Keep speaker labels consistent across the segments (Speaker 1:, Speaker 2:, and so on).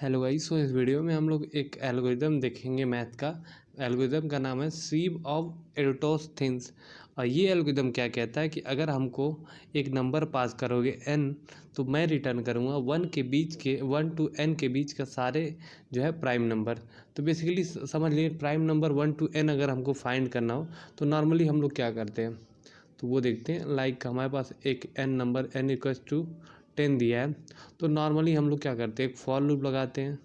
Speaker 1: Hello guys. सो इस video में हम लोग एक एल्गोरिदम देखेंगे मैथ का। एल्गोरिदम का नाम है सीव ऑफ एरोटोस्थेन्स। और ये एल्गोरिदम क्या कहता है कि अगर हमको एक नंबर पास करोगे n, तो मैं रिटर्न करूँगा 1 to n के बीच का सारे जो है प्राइम नंबर। तो बेसिकली समझ लीजिए प्राइम नंबर 1 to n अगर हमको फाइंड करना हो तो नॉर्मली हम लोग क्या करते हैं, तो वो देखते हैं। लाइक हमारे पास एक n नंबर n = 10 दिया है, तो नॉर्मली हम लोग क्या करते हैं, एक फॉर लूप लगाते हैं।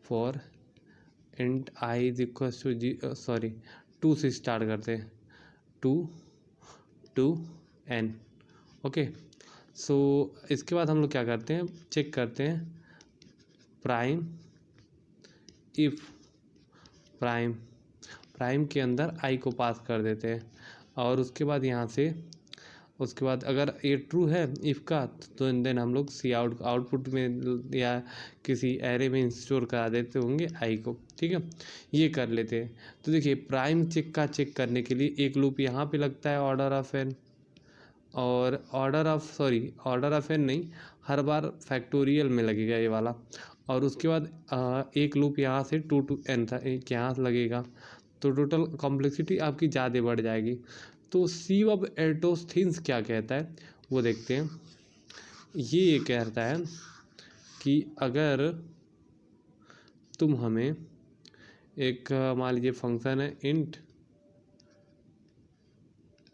Speaker 1: For int i is equal to 2 से स्टार्ट करते हैं, 2 to n। ओके, सो इसके बाद हम लोग क्या करते हैं, चेक करते हैं प्राइम इफ प्राइम के अंदर आई को पास कर देते हैं। और उसके बाद यहाँ से उसके बाद अगर ये ट्रू है इफ़ का, तो देन हम लोग सी आउटपुट में या किसी एरे में स्टोर करा देते होंगे आई को। ठीक है, ये कर लेते हैं। तो देखिए प्राइम चेक करने के लिए एक लूप यहाँ पे लगता है ऑर्डर ऑफ एन, और ऑर्डर ऑफ एन नहीं, हर बार फैक्टोरियल में लगेगा ये वाला। और उसके बाद एक लूप यहाँ से 2 to n था, एक यहाँ से लगेगा, तो टोटल कॉम्प्लेक्सिटी आपकी ज़्यादा बढ़ जाएगी। तो सीव ऑफ एरोटोस्थेन्स क्या कहता है वो देखते हैं। ये कहता है कि अगर तुम हमें एक मान लीजिए फंक्शन है इंट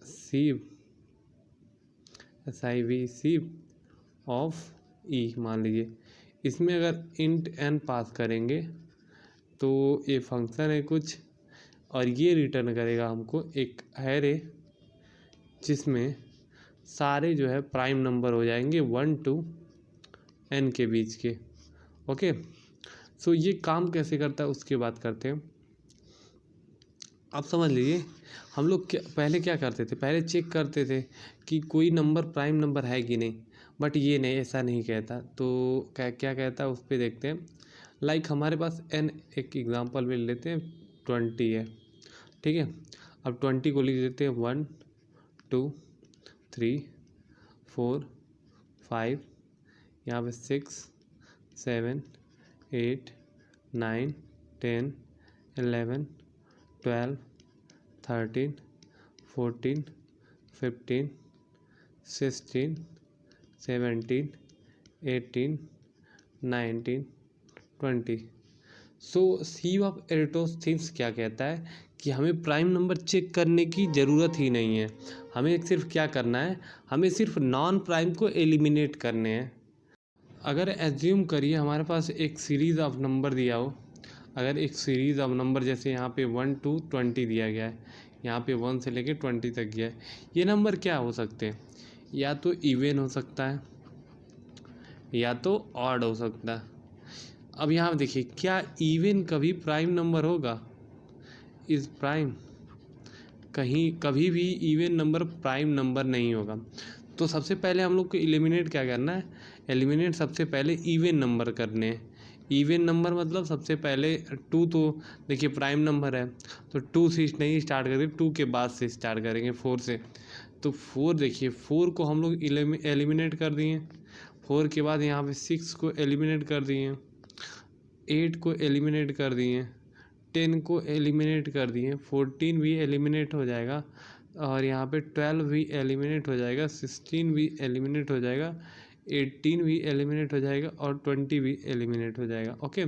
Speaker 1: सीव सीव ऑफ ई, मान लीजिए इसमें अगर इंट n पास करेंगे तो ये फंक्शन है कुछ, और ये रिटर्न करेगा हमको एक एरे जिसमें सारे जो है प्राइम नंबर हो जाएंगे 1 to n के बीच के। ओके, सो ये काम कैसे करता है उसकी बात करते हैं। अब समझ लीजिए हम लोग पहले क्या करते थे, पहले चेक करते थे कि कोई नंबर प्राइम नंबर है कि नहीं, बट ये नहीं, ऐसा नहीं कहता। तो क्या कहता है उस पर देखते हैं। लाइक हमारे पास n, एक एग्जांपल ले लेते हैं 20 है। ठीक है, अब 20 को लिख देते हैं 1 2 3 4 5, यहाँ पे 6 7 8 9 10 11 12 13 14 15 16 17 18 19 20। सो सीव ऑफ एरोटोस्थेन्स क्या कहता है कि हमें प्राइम नंबर चेक करने की ज़रूरत ही नहीं है। हमें सिर्फ क्या करना है, हमें सिर्फ नॉन प्राइम को एलिमिनेट करने हैं। अगर एज्यूम करिए हमारे पास एक सीरीज़ ऑफ नंबर दिया हो, अगर एक सीरीज़ ऑफ नंबर जैसे यहाँ पे 1 to 20 दिया गया है, यहाँ पे 1 से लेके 20 तक गया है, ये नंबर क्या हो सकते हैं, या तो इवन हो सकता है या तो ऑड हो सकता है। अब यहाँ देखिए क्या इवन कभी प्राइम नंबर होगा, इज प्राइम, कहीं कभी भी इवन नंबर प्राइम नंबर नहीं होगा। तो सबसे पहले हम लोग को एलिमिनेट क्या करना है, एलिमिनेट सबसे पहले इवन नंबर करने हैं। इवन नंबर मतलब सबसे पहले 2, तो देखिए प्राइम नंबर है तो 2 से नहीं स्टार्ट करेंगे, 2 के बाद से स्टार्ट करेंगे 4 से। तो 4 देखिए 4 को हम लोग एलिमिनेट कर दिए, 4 के बाद यहाँ पे 6 को एलिमिनेट कर दिए, 8 को एलिमिनेट कर दिए, 10 को एलिमिनेट कर दिए, 14 भी एलिमिनेट हो जाएगा, और यहाँ पे 12 भी एलिमिनेट हो जाएगा, 16 भी एलिमिनेट हो जाएगा, 18 भी एलिमिनेट हो जाएगा, और 20 भी एलिमिनेट हो जाएगा। ओके,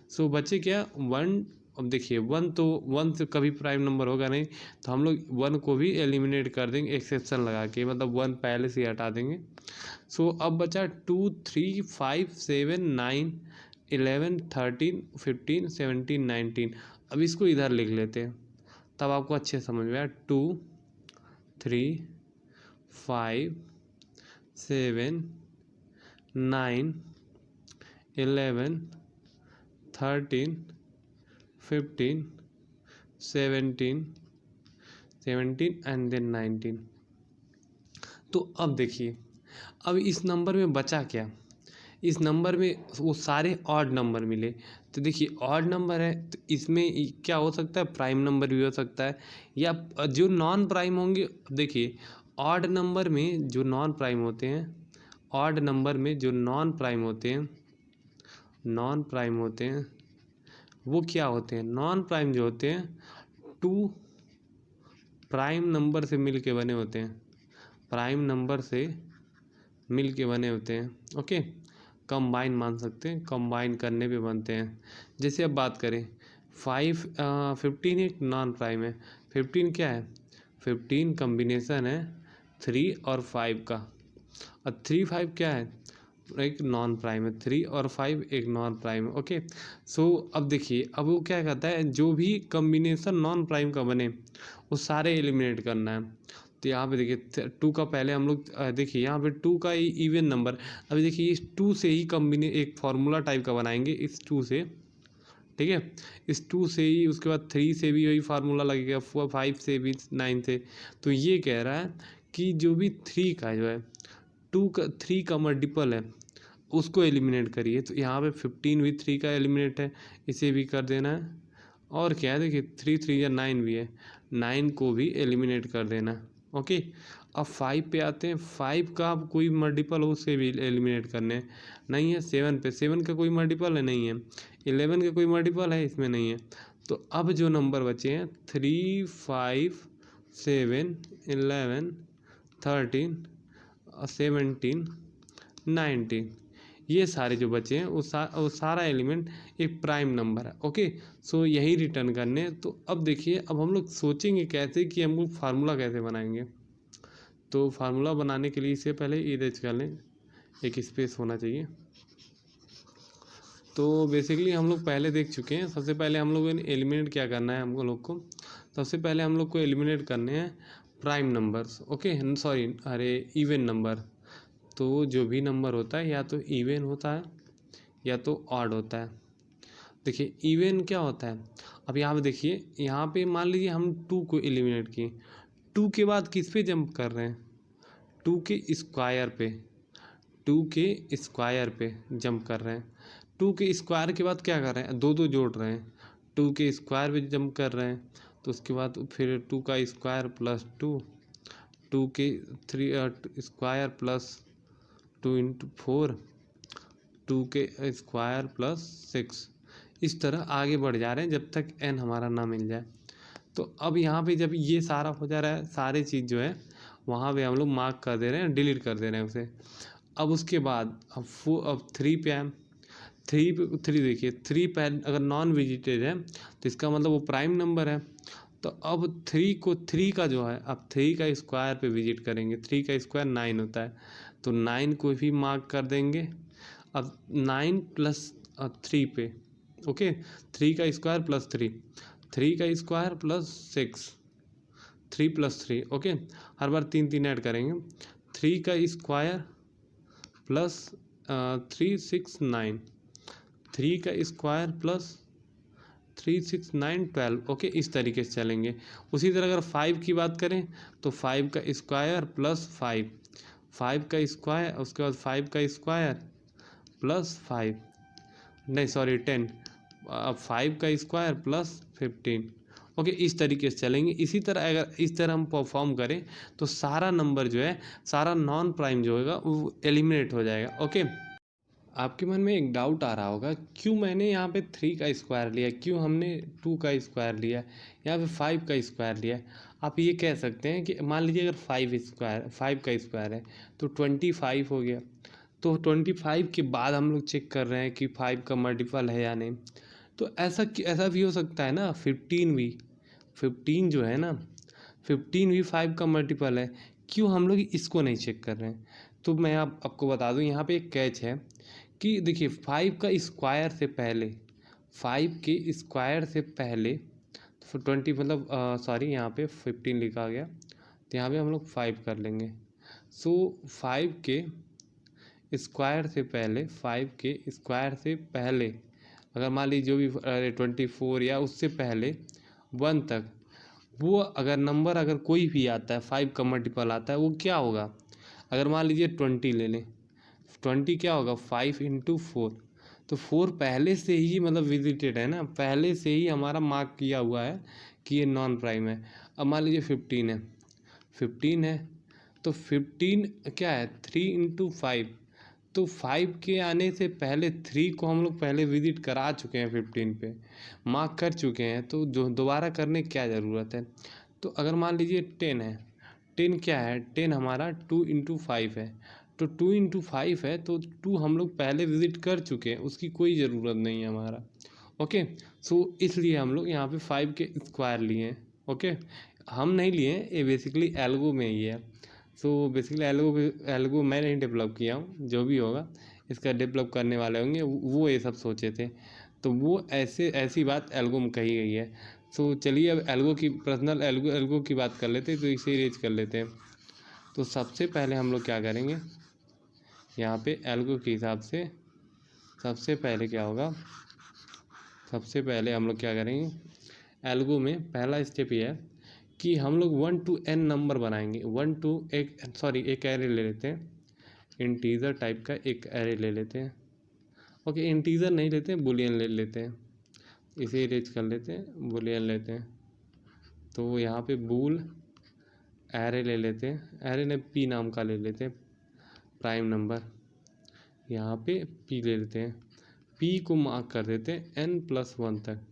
Speaker 1: सो बचे क्या 1। अब देखिए 1 तो 1 से कभी प्राइम नंबर होगा नहीं, तो हम लोग 1 को भी एलिमिनेट कर देंगे एक्सेप्शन लगा के, मतलब 1 पहले से हटा देंगे। सो अब बचा 2 3 5 7 9 11 13 15 17 19। अब इसको इधर लिख लेते हैं तब आपको अच्छे समझ में आया। 2 3 5 7 9 11 13 15 17 एंड देन 19। तो अब देखिए अब इस नंबर में बचा क्या, इस नंबर में वो सारे ऑड नंबर मिले। तो देखिए ऑड नंबर है तो इसमें क्या हो सकता है, प्राइम नंबर भी हो सकता है, या जो नॉन प्राइम होंगे। देखिए ऑड नंबर में जो नॉन प्राइम होते हैं, ऑड नंबर में जो नॉन प्राइम होते हैं नॉन प्राइम होते हैं वो क्या होते हैं, नॉन प्राइम जो होते हैं टू प्राइम नंबर से मिल के बने होते हैं, प्राइम नंबर से मिल के बने होते हैं। ओके, कंबाइन मान सकते हैं, कंबाइन करने पे बनते हैं। जैसे अब बात करें 15 एक नॉन प्राइम है। 15 क्या है, 15 कम्बिनेशन है 3 और 5 का, और 3 5 क्या है, एक नॉन प्राइम है। 3 और 5 एक नॉन प्राइम है। ओके, सो अब देखिए, अब वो क्या कहता है, जो भी कम्बिनेशन नॉन प्राइम का बने वो सारे एलिमिनेट करना है। तो यहाँ पे देखिए 2 का पहले हम लोग देखिए यहाँ पे 2 का इवन नंबर, अभी देखिए इस 2 से ही एक फार्मूला टाइप का बनाएंगे, इस 2 से, ठीक है, इस 2 से ही, उसके बाद 3 से भी वही फार्मूला लगेगा, 5 से भी, 9 से। तो ये कह रहा है कि जो भी 3 का जो है 3 का मल्टीपल है उसको एलिमिनेट करिए। तो यहाँ पे 15 भी 3 का एलिमिनेट है, इसे भी कर देना है। और क्या है, देखिए 3 3 या 9 भी है, 9 को भी एलिमिनेट कर देना है। ओके, अब 5 पे आते हैं। 5 का अब कोई मल्टीपल हो उसे भी एलिमिनेट करने हैं, नहीं है। 7 पे, 7 का कोई मल्टीपल है, नहीं है। 11 का कोई मल्टीपल है, इसमें नहीं है। तो अब जो नंबर बचे हैं 3 5 7 11 13 17 19, ये सारे जो बचे हैं वो सारा एलिमेंट एक प्राइम नंबर है। ओके, सो यही रिटर्न करने हैं। तो अब देखिए, अब हम लोग सोचेंगे कैसे कि हम लोग फार्मूला कैसे बनाएंगे। तो फार्मूला बनाने के लिए इससे पहले इरेज कर लें, एक स्पेस होना चाहिए। तो बेसिकली हम लोग पहले देख चुके हैं। सबसे पहले हम लोगों ने एलिमिनेट क्या करना है, हम लोग को सबसे पहले हम लोग को एलिमिनेट करने हैं प्राइम नंबर्स। ओके, सॉरी, अरे इवन नंबर। तो जो भी नंबर होता है या तो इवन होता है या तो ऑड होता है। देखिए इवन क्या होता है, अब यहाँ पे देखिए, यहाँ पे मान लीजिए हम 2 को एलिमिनेट किए, 2 के बाद किस पे जंप कर रहे हैं, 2 के स्क्वायर पे, 2 के स्क्वायर पे जंप कर रहे हैं। 2 के स्क्वायर के बाद क्या कर रहे हैं, 2 2 जोड़ रहे हैं, 2 के स्क्वायर पे जंप कर रहे हैं। तो उसके बाद फिर 2 का स्क्वायर प्लस 2, 2 के 3 स्क्वायर प्लस 2 इंटू 4, 2 के स्क्वायर प्लस 6, इस तरह आगे बढ़ जा रहे हैं जब तक n हमारा ना मिल जाए। तो अब यहाँ पे जब ये सारा हो जा रहा है, सारे चीज़ जो है वहाँ पे हम लोग मार्क कर दे रहे हैं, डिलीट कर दे रहे हैं उसे। अब उसके बाद अब 3 पे आए, 3 देखिए, 3 पहले अगर नॉन विजिटेड है तो इसका मतलब वो प्राइम नंबर है। तो अब 3 का जो है, अब 3 का स्क्वायर पे विजिट करेंगे, 3 का स्क्वायर 9 होता है, तो 9 को भी मार्क कर देंगे। अब 9 प्लस 3 पे, ओके, 3 का स्क्वायर प्लस 3, 3 का स्क्वायर प्लस 6, 3 प्लस 3, ओके, हर बार 3 3 ऐड करेंगे। 3 का स्क्वायर प्लस 3 6 9, 3 का स्क्वायर प्लस 3 6 9 12, ओके, इस तरीके से चलेंगे। उसी तरह अगर 5 की बात करें तो 5 का स्क्वायर प्लस 5, 5 का स्क्वायर, उसके बाद 5 का स्क्वायर प्लस 5, नहीं सॉरी 10, अब 5 का स्क्वायर प्लस 15, ओके, इस तरीके से चलेंगे। इसी तरह अगर इस तरह हम परफॉर्म करें तो सारा नंबर जो है, सारा नॉन प्राइम जो होगा वो एलिमिनेट हो जाएगा। ओके, आपके मन में एक डाउट आ रहा होगा, क्यों मैंने यहाँ पे 3 का स्क्वायर लिया, क्यों हमने 2 का स्क्वायर लिया, यहाँ पे 5 का स्क्वायर लिया। आप ये कह सकते हैं कि मान लीजिए अगर 5 का स्क्वायर है तो 25 हो गया। तो 25 के बाद हम लोग चेक कर रहे हैं कि 5 का मल्टीपल है या नहीं। तो ऐसा भी हो सकता है ना, 15 जो है ना, 15 भी 5 का मल्टीपल है, क्यों हम लोग इसको नहीं चेक कर रहे हैं। तो मैं आपको बता दूं, यहाँ पे एक कैच है कि देखिए 5 का स्क्वायर से पहले, 5 के स्क्वायर से पहले 20, मतलब सॉरी यहाँ पे 15 लिखा गया, तो यहाँ पे हम लोग 5 कर लेंगे। सो 5 के स्क्वायर से पहले, 5 के स्क्वायर से पहले अगर मान लीजिए जो भी 24 या उससे पहले 1 तक, वो अगर नंबर अगर कोई भी आता है 5 का मल्टीपल आता है, वो क्या होगा। अगर मान लीजिए 20 ले लें, 20 क्या होगा, 5 इंटू 4, तो 4 पहले से ही मतलब विजिटेड है ना, पहले से ही हमारा मार्क किया हुआ है कि ये नॉन प्राइम है। अब मान लीजिए 15 है, 15 है तो 15 क्या है, 3 इंटू 5, तो 5 के आने से पहले 3 को हम लोग पहले विजिट करा चुके हैं 15 पे, मार्क कर चुके हैं, तो जो दोबारा करने की क्या ज़रूरत है। तो अगर मान लीजिए 10 है, 10 क्या है, 10 हमारा 2 इंटू 5 है, तो 2 इंटू 5 है, तो 2 हम लोग पहले विजिट कर चुके हैं, उसकी कोई ज़रूरत नहीं है हमारा। ओके, सो इसलिए हम लोग यहाँ पे 5 के स्क्वायर लिए हैं। ओके, हम नहीं लिए हैं, ये बेसिकली एल्गो में ही है। सो बेसिकली एल्गो मैं नहीं डेवलप किया हूँ, जो भी होगा इसका डेवलप करने वाले होंगे, वो ये सब सोचे थे, तो वो ऐसी बात एल्गो में कही गई है। सो चलिए अब एल्गो की पर्सनल एल्गो की बात कर लेते हैं, तो इसे रेज कर लेते हैं। तो सबसे पहले हम लोग क्या करेंगे, यहाँ पे एल्गो के हिसाब से सबसे पहले क्या होगा, सबसे पहले हम लोग क्या करेंगे, एल्गो में पहला स्टेप ये है कि हम लोग 1 to n नंबर बनाएंगे। 1 to एक एरे ले लेते हैं, इंटीजर टाइप का एक एरे ले लेते हैं। ओके, इंटीजर नहीं लेते हैं, बुलियन ले लेते हैं, इसे इरेज कर लेते हैं, बुलियन लेते हैं। तो यहाँ पे बूल एरे ले लेते हैं, एरे ने पी नाम का ले लेते हैं, प्राइम नंबर यहाँ पे पी ले लेते हैं, पी को मार्क कर देते हैं n+1 तक।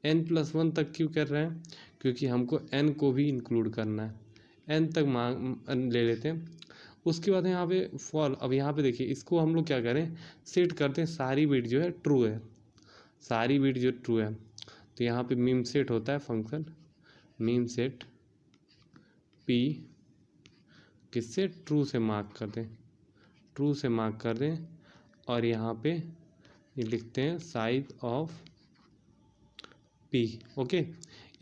Speaker 1: n+1 तक क्यों कर रहे हैं, क्योंकि हमको n को भी इंक्लूड करना है, n तक ले लेते हैं। उसके बाद यहाँ पे फॉर, अब यहाँ पे देखिए इसको हम लोग क्या करें, सेट करते हैं, सारी बिट जो है ट्रू है, सारी बिट जो ट्रू है। तो यहाँ पे मीम सेट होता है फंक्शन, मीम सेट पी किससे, ट्रू से मार्क कर दें, ट्रू से मार्क कर दें, और यहाँ पे ये लिखते हैं साइज ऑफ पी। ओके,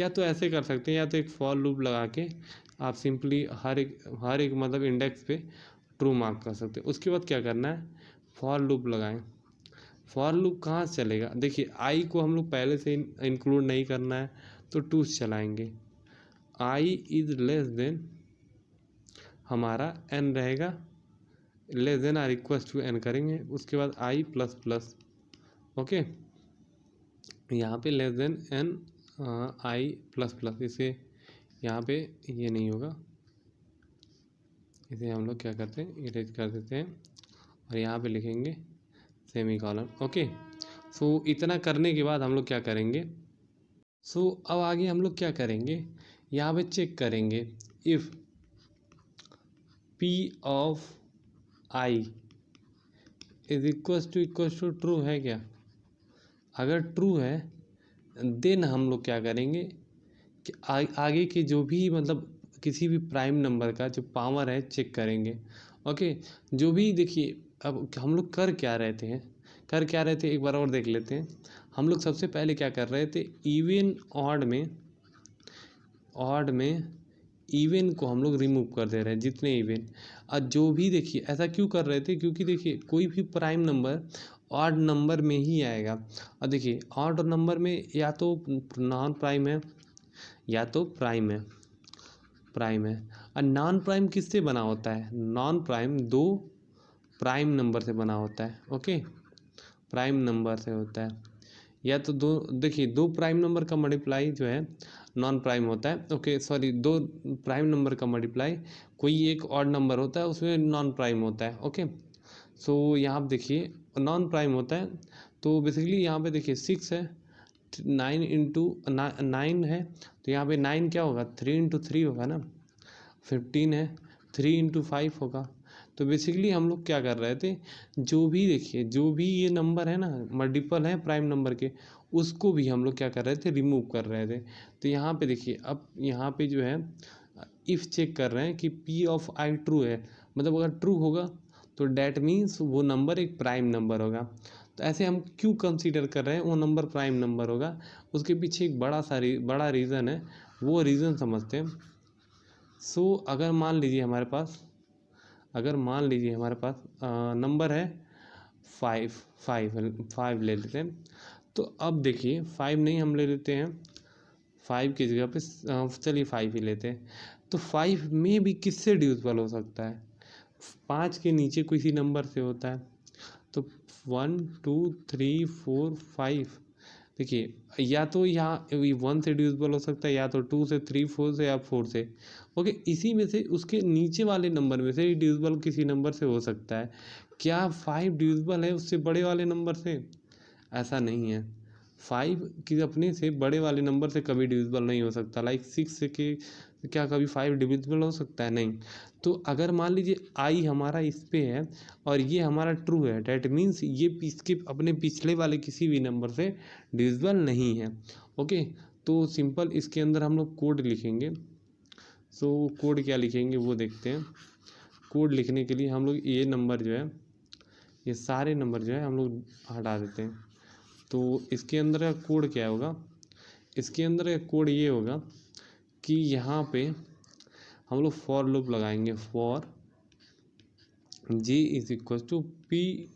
Speaker 1: या तो ऐसे कर सकते हैं, या तो एक फॉर लूप लगा के आप सिंपली हर एक मतलब इंडेक्स पे ट्रू मार्क कर सकते हैं। उसके बाद क्या करना है, फॉर लूप लगाएं। फॉर लूप कहाँ से चलेगा, देखिए आई को हम लोग पहले से इंक्लूड नहीं करना है, तो 2 से चलाएंगे। आई इज लेस देन हमारा n रहेगा, less than or equal to n करेंगे, उसके बाद आई प्लस प्लस। ओके, यहाँ पे लेस देन n आई प्लस प्लस, इसे यहाँ पे ये नहीं होगा, इसे हम लोग क्या करते हैं, इरेज कर देते हैं, और यहाँ पे लिखेंगे सेमीकोलन। ओके, सो इतना करने के बाद हम लोग क्या करेंगे, सो अब आगे हम लोग क्या करेंगे, यहाँ पे चेक करेंगे if p of i is equal to true है क्या। अगर ट्रू है देन हम लोग क्या करेंगे कि आगे के जो भी मतलब किसी भी प्राइम नंबर का जो पावर है चेक करेंगे। ओके, जो भी देखिए, अब हम लोग कर क्या रहे थे एक बार और देख लेते हैं। हम लोग सबसे पहले क्या कर रहे थे, इवन ऑड में इवन को हम लोग रिमूव कर दे रहे हैं, जितने इवन। और जो भी देखिए ऐसा क्यों कर रहे थे, क्योंकि देखिए कोई भी प्राइम नंबर ऑड नंबर में ही आएगा। और देखिए ऑड नंबर में या तो नॉन प्राइम है या तो प्राइम है, और नॉन प्राइम किससे बना होता है, नॉन प्राइम 2 प्राइम नंबर से बना होता है। ओके, प्राइम नंबर से होता है, या तो देखिए 2 प्राइम नंबर का मल्टीप्लाई जो है नॉन प्राइम होता है। ओके सॉरी, 2 प्राइम नंबर का मल्टीप्लाई कोई एक ऑड नंबर होता है, उसमें नॉन प्राइम होता है। ओके, सो यहाँ पे देखिए नॉन प्राइम होता है, तो बेसिकली यहाँ पे देखिए 6 है, 9 इंटू 9 है, तो यहाँ पे 9 क्या होगा, 3 इंटू 3 होगा ना, 15 है, 3 इंटू 5 होगा। तो बेसिकली हम लोग क्या कर रहे थे, जो भी देखिए जो भी ये नंबर है ना मल्टीपल है प्राइम नंबर के, उसको भी हम लोग क्या कर रहे थे, रिमूव कर रहे थे। तो यहाँ पे देखिए, अब यहाँ पे जो है इफ़ चेक कर रहे हैं कि पी ऑफ आई ट्रू है, मतलब अगर ट्रू होगा तो डैट मीन्स वो नंबर एक प्राइम नंबर होगा। तो ऐसे हम क्यों कंसीडर कर रहे हैं वो नंबर प्राइम नंबर होगा, उसके पीछे एक बड़ा रीज़न है, वो रीज़न समझते हैं। सो अगर मान लीजिए हमारे पास नंबर है 5 ले लेते हैं। तो अब देखिए 5 नहीं, हम ले लेते हैं 5 की जगह पे चलिए 5 ही लेते हैं। तो 5 में भी किससे डिविजिबल हो सकता है, 5 के नीचे किसी नंबर से होता है। तो 1 2 3 4 5 देखिए, या तो यहाँ 1 से डिविजिबल हो सकता है, या तो 2 से, 3 4 से, या 4 से। ओके, इसी में से उसके नीचे वाले नंबर में से डिविजिबल किसी नंबर से हो सकता है। क्या 5 डिविजिबल है उससे बड़े वाले नंबर से? ऐसा नहीं है। 5 की अपने से बड़े वाले नंबर से कभी डिविजिबल नहीं हो सकता। लाइक 6 से के क्या कभी 5 डिविजिबल हो सकता है? नहीं। तो अगर मान लीजिए आई हमारा इस पे है और ये हमारा ट्रू है, डैट मीन्स ये इसके अपने पिछले वाले किसी भी नंबर से डिविजिबल नहीं है। ओके, तो सिंपल इसके अंदर हम लोग कोड लिखेंगे। सो कोड क्या लिखेंगे वो देखते हैं। कोड लिखने के लिए हम लोग ये नंबर जो है, ये सारे नंबर जो है हम लोग हटा देते हैं। तो इसके अंदर का कोड क्या होगा? इसके अंदर का कोड ये होगा कि यहाँ पे हम लोग फॉर लूप लगाएंगे। For j is equal to p,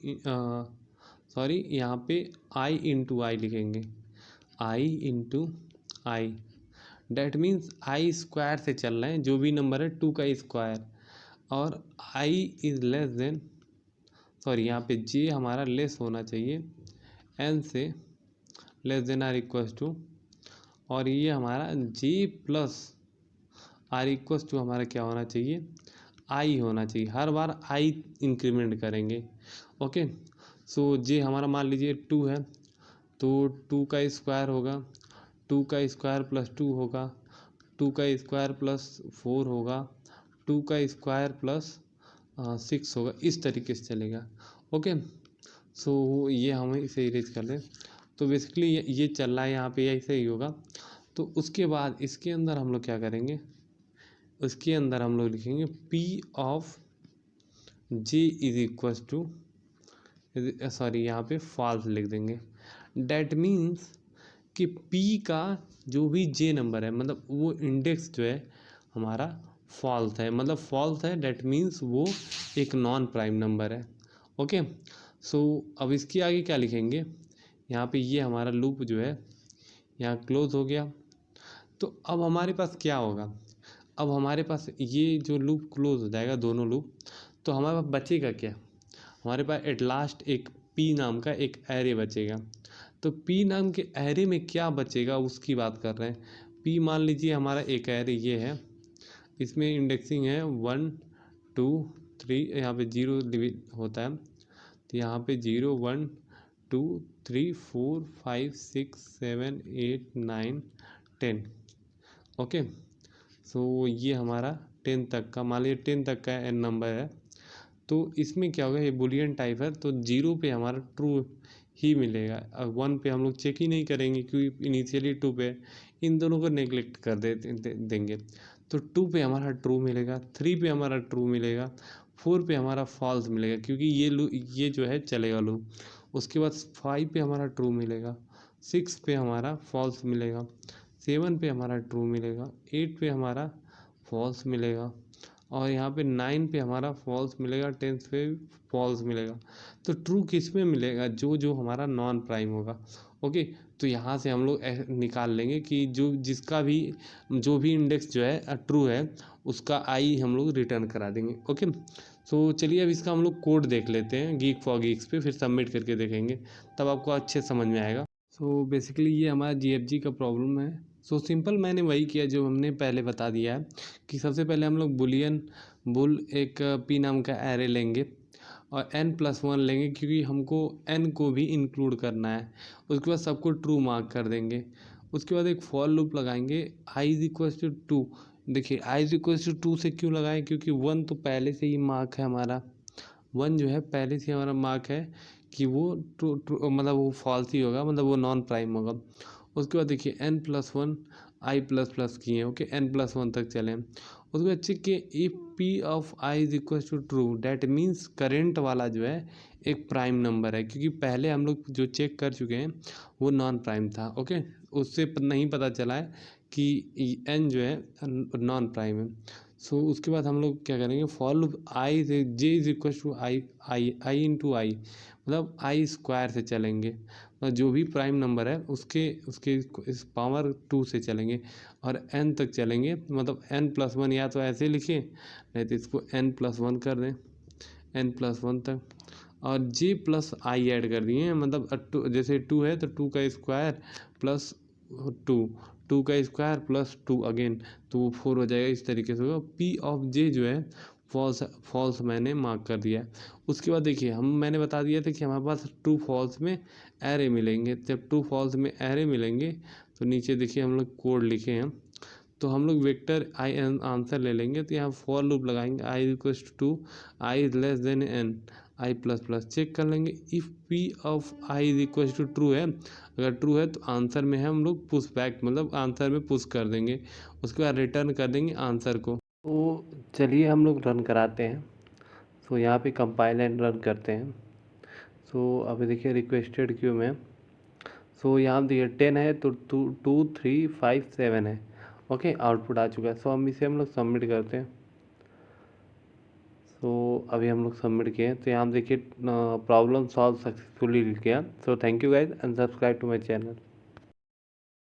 Speaker 1: sorry यहाँ पे आई इंटू आई लिखेंगे। I into i, that means i square से चल रहे हैं, जो भी नंबर है 2 का स्क्वायर, और i is less than, sorry यहाँ पे जे हमारा लेस होना चाहिए एन से, less than or equal to, और ये हमारा j plus or equal to हमारा क्या होना चाहिए? आई होना चाहिए। हर बार आई इंक्रीमेंट करेंगे। ओके, सो जे हमारा मान लीजिए 2 है, तो 2 का स्क्वायर होगा, 2 का स्क्वायर प्लस 2 होगा, 2 का स्क्वायर प्लस 4 होगा, 2 का स्क्वायर प्लस 6 होगा। इस तरीके से चलेगा। ओके, सो ये हम इसे इरेज कर लें। तो बेसिकली ये चल रहा है यहाँ पे, ऐसे ही होगा। तो उसके बाद इसके अंदर हम लोग क्या करेंगे? उसके अंदर हम लोग लिखेंगे P of J is equal to, sorry यहाँ पे फॉल्स लिख देंगे। डैट मीन्स कि P का जो भी J नंबर है, मतलब वो इंडेक्स जो है हमारा फॉल्स है, मतलब फॉल्स है, डैट मीन्स वो एक नॉन प्राइम नंबर है। ओके, सो अब इसके आगे क्या लिखेंगे? यहाँ पे ये हमारा लूप जो है यहाँ क्लोज हो गया। तो अब हमारे पास क्या होगा? अब हमारे पास ये जो लूप क्लोज हो जाएगा, दोनों लूप, तो हमारे पास बचेगा क्या? हमारे पास एट लास्ट एक पी नाम का एक एरे बचेगा। तो पी नाम के एरे में क्या बचेगा उसकी बात कर रहे हैं। पी मान लीजिए हमारा एक एरे ये है, इसमें इंडेक्सिंग है 1 2 3, यहाँ पे 0 होता है, तो यहाँ पे 0 1 2 3 4 5 6 7 8 9 10। ओके, सो ये हमारा 10 तक का, मान लीजिए 10 तक का एन नंबर है। तो इसमें क्या होगा, ये बुलियन टाइप है, तो 0 पे हमारा ट्रू ही मिलेगा। 1 पे हम लोग चेक ही नहीं करेंगे क्योंकि इनिशियली 2 पे, इन दोनों को नेगलेक्ट कर देंगे। तो 2 पे हमारा ट्रू मिलेगा, 3 पे हमारा ट्रू मिलेगा, 4 पे हमारा फॉल्स मिलेगा क्योंकि ये जो है चलेगा लूप। उसके बाद 5 पे हमारा ट्रू मिलेगा, 6 पे हमारा फॉल्स मिलेगा, 7 पे हमारा ट्रू मिलेगा, 8 पे हमारा फॉल्स मिलेगा, और यहाँ पे 9 पे हमारा फॉल्स मिलेगा, 10 पे फॉल्स मिलेगा। तो ट्रू किस में मिलेगा? जो जो हमारा नॉन प्राइम होगा। ओके, तो यहाँ से हम लोग निकाल लेंगे कि जिसका भी जो भी इंडेक्स जो है ट्रू है, उसका आई हम लोग रिटर्न करा देंगे। ओके, सो चलिए अब इसका हम लोग कोड देख लेते हैं गीक फॉर गीक्स पे, फिर सबमिट करके देखेंगे, तब आपको अच्छे समझ में आएगा। सो बेसिकली ये हमारा GFG का प्रॉब्लम है। सो सिंपल मैंने वही किया जो हमने पहले बता दिया है कि सबसे पहले हम लोग बुल एक पी नाम का एरे लेंगे और n+1 लेंगे क्योंकि हमको n को भी इंक्लूड करना है। उसके बाद सबको ट्रू मार्क कर देंगे। उसके बाद एक फॉर लूप लगाएंगे i इज इक्वल टू 2। देखिए i इज इक्वल टू 2 से क्यों लगाएं? क्योंकि 1 तो पहले से ही मार्क है हमारा, 1 जो है पहले से हमारा मार्क है कि वो ट्रू मतलब वो फॉल्स ही होगा, मतलब वो नॉन प्राइम होगा। उसके बाद देखिए n+1 i++ किए हैं। ओके, n+1 तक चलें। उसके बाद चेक किए if p of i is equal to true, that means current वाला जो है एक प्राइम नंबर है, क्योंकि पहले हम लोग जो चेक कर चुके हैं वो नॉन प्राइम था। ओके, उससे नहीं पता चला है कि n जो है नॉन प्राइम है। सो उसके बाद हम लोग क्या करेंगे, फॉर लूप आई से j is equal to i into i, मतलब आई स्क्वायर से चलेंगे, मतलब जो भी प्राइम नंबर है उसके उसके इस पावर 2 से चलेंगे और n तक चलेंगे, मतलब n+1, या तो ऐसे लिखिए नहीं तो इसको n+1 कर दें, n+1 तक, और j प्लस आई ऐड कर दिए हैं, मतलब जैसे 2 है तो 2 का स्क्वायर प्लस 2 का स्क्वायर प्लस 2 अगेन, तो वो 4 हो जाएगा। इस तरीके से होगा। p ऑफ j जो है फॉल्स फॉल्स मैंने मार्क कर दिया है। उसके बाद देखिए मैंने बता दिया था कि हमारे पास ट्रू फॉल्स में एरे मिलेंगे। जब ट्रू फॉल्स में एरे मिलेंगे तो नीचे देखिए हम लोग कोड लिखे हैं, तो हम लोग वेक्टर आई आंसर ले लेंगे। तो यहाँ फॉर लूप लगाएंगे i equal to i is less than n i plus plus, check कर लेंगे if p of i is equal to true है। अगर ट्रू है तो आंसर में है हम लोग पुश बैक, मतलब आंसर में पुश कर देंगे। उसके बाद रिटर्न कर देंगे आंसर को। तो चलिए हम लोग रन कराते हैं। सो यहाँ पे कंपाइल एंड रन करते हैं। सो अभी देखिए रिक्वेस्टेड क्यू में, सो यहाँ देखिए 10 है तो 2 3 5 7 है। ओके, आउटपुट आ चुका है। सो इसे हम लोग सबमिट करते हैं। सो अभी हम लोग सबमिट किए, तो यहाँ देखिए प्रॉब्लम सॉल्व सक्सेसफुली लिख गया। So thank you guys and subscribe to my channel.